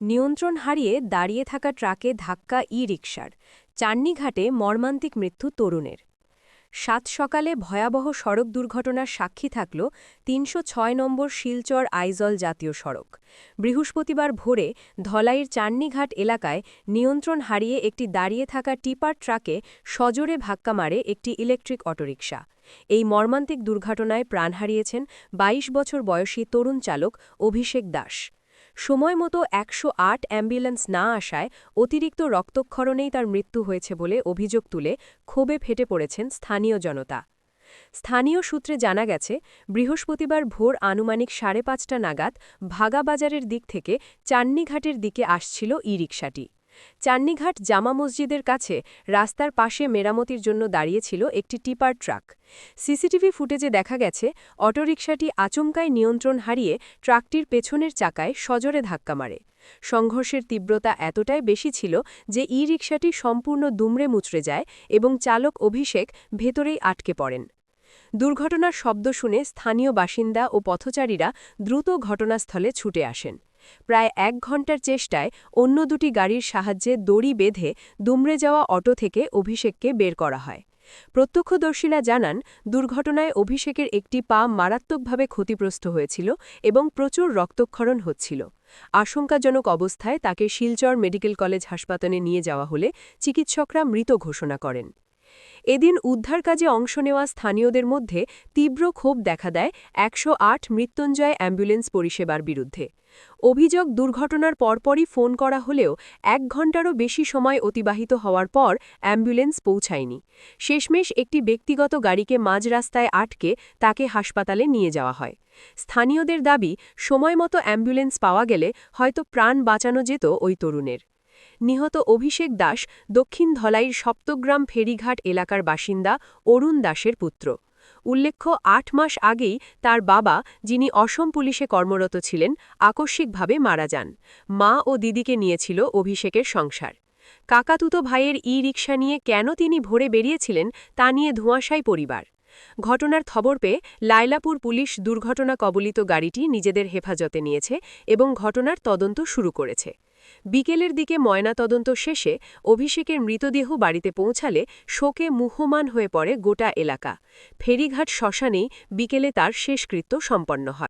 নিয়ন্ত্রণ হারিয়ে দাঁড়িয়ে থাকা ট্রাকে ধাক্কা ই-রিকশার। চান্নিঘাটে মর্মান্তিক মৃত্যু তরুণের। সাত সকালে ভয়াবহ সড়ক দুর্ঘটনার সাক্ষী থাকল ৩০৬ নম্বর শিলচর আইজল জাতীয় সড়ক। বৃহস্পতিবার ভোরে ধলাইয়ের চান্নিঘাট এলাকায় নিয়ন্ত্রণ হারিয়ে একটি দাঁড়িয়ে থাকা টিপার ট্রাকে সজোরে ধাক্কা মারে একটি ইলেকট্রিক অটোরিকশা। এই মর্মান্তিক দুর্ঘটনায় প্রাণ হারিয়েছেন ২২ বছর বয়সী তরুণ চালক অভিষেক দাস। সময়মতো ১০৮ অ্যাম্বুলেন্স না আসায় অতিরিক্ত রক্তক্ষরণেই তার মৃত্যু হয়েছে বলে অভিযোগ তুলে ক্ষোভে ফেটে পড়েছেন স্থানীয় জনতা। স্থানীয় সূত্রে জানা গেছে, বৃহস্পতিবার ভোর আনুমানিক ৫:৩০ নাগাদ ভাগাবাজারের দিক থেকে চান্নিঘাটের দিকে আসছিল ই-রিকশাটি। চান্নিঘাট জামা মসজিদের কাছে রাস্তার পাশে মেরামতির জন্য দাঁড়িয়েছিল একটি টিপার ট্রাক। সিসিটিভি ফুটেজে দেখা গেছে, অটোরিকশাটি আচমকাই নিয়ন্ত্রণ হারিয়ে ট্রাকটির পেছনের চাকায় সজোরে ধাক্কা মারে। সংঘর্ষের তীব্রতা এতটাই বেশি ছিল যে ই-রিকশাটি সম্পূর্ণ দুমড়ে মুচড়ে যায় এবং চালক অভিষেক ভেতরেই আটকে পড়েন। দুর্ঘটনার শব্দ শুনে স্থানীয় বাসিন্দা ও পথচারীরা দ্রুত ঘটনাস্থলে ছুটে আসেন। প্রায় ১ ঘণ্টার চেষ্টায় অন্য দুটি গাড়ির সাহায্যে দড়ি বেঁধে দুমড়ে যাওয়া অটো থেকে অভিষেককে বের করা হয়। প্রত্যক্ষদর্শীরা জানান, দুর্ঘটনায় অভিষেকের একটি পা মারাত্মকভাবে ক্ষতিগ্রস্ত হয়েছিল এবং প্রচুর রক্তক্ষরণ হচ্ছিল। আশঙ্কাজনক অবস্থায় তাকে শিলচর মেডিকেল কলেজ হাসপাতালে নিয়ে যাওয়া হলে চিকিৎসকরা মৃত ঘোষণা করেন। এদিন উদ্ধার কাজে অংশ নেওয়া স্থানীয়দের মধ্যে তীব্র ক্ষোভ দেখা দেয় ১০৮ মৃত্যুঞ্জয় অ্যাম্বুলেন্স পরিষেবার বিরুদ্ধে। অভিযোগ, দুর্ঘটনার পরপরই ফোন করা হলেও ১ ঘণ্টারও বেশি সময় অতিবাহিত হওয়ার পর অ্যাম্বুলেন্স পৌঁছায়নি। শেষমেশ একটি ব্যক্তিগত গাড়িকে মাঝ রাস্তায় আটকে তাকে হাসপাতালে নিয়ে যাওয়া হয়। স্থানীয়দের দাবি, সময়মতো অ্যাম্বুলেন্স পাওয়া গেলে হয়তো প্রাণ বাঁচানো যেত ওই তরুণের। নিহত অভিষেক দাস দক্ষিণ ধলাইয়ের সপ্তগ্রাম ফেরিঘাট এলাকার বাসিন্দা অরুণ দাসের পুত্র। উল্লেখ্য, ৮ মাস আগেই তার বাবা, যিনি অসম পুলিশে কর্মরত ছিলেন, আকস্মিকভাবে মারা যান। মা ও দিদিকে নিয়েছিল অভিষেকের সংসার। কাকাতুতো ভাইয়ের ই-রিকশা নিয়ে কেন তিনি ভোরে বেরিয়েছিলেন তা নিয়ে ধোঁয়াশায় পরিবার। ঘটনার খবর পেয়ে লায়লাপুর পুলিশ দুর্ঘটনা কবলিত গাড়িটি নিজেদের হেফাজতে নিয়েছে এবং ঘটনার তদন্ত শুরু করেছে। বিকেলের দিকে ময়নাতদন্ত শেষে অভিষেকের মৃতদেহ বাড়িতে পৌঁছালে শোকে মুহ্যমান হয়ে পড়ে গোটা এলাকা। ফেরিঘাট শ্মশানেই বিকেলে তার শেষকৃত্য সম্পন্ন হয়।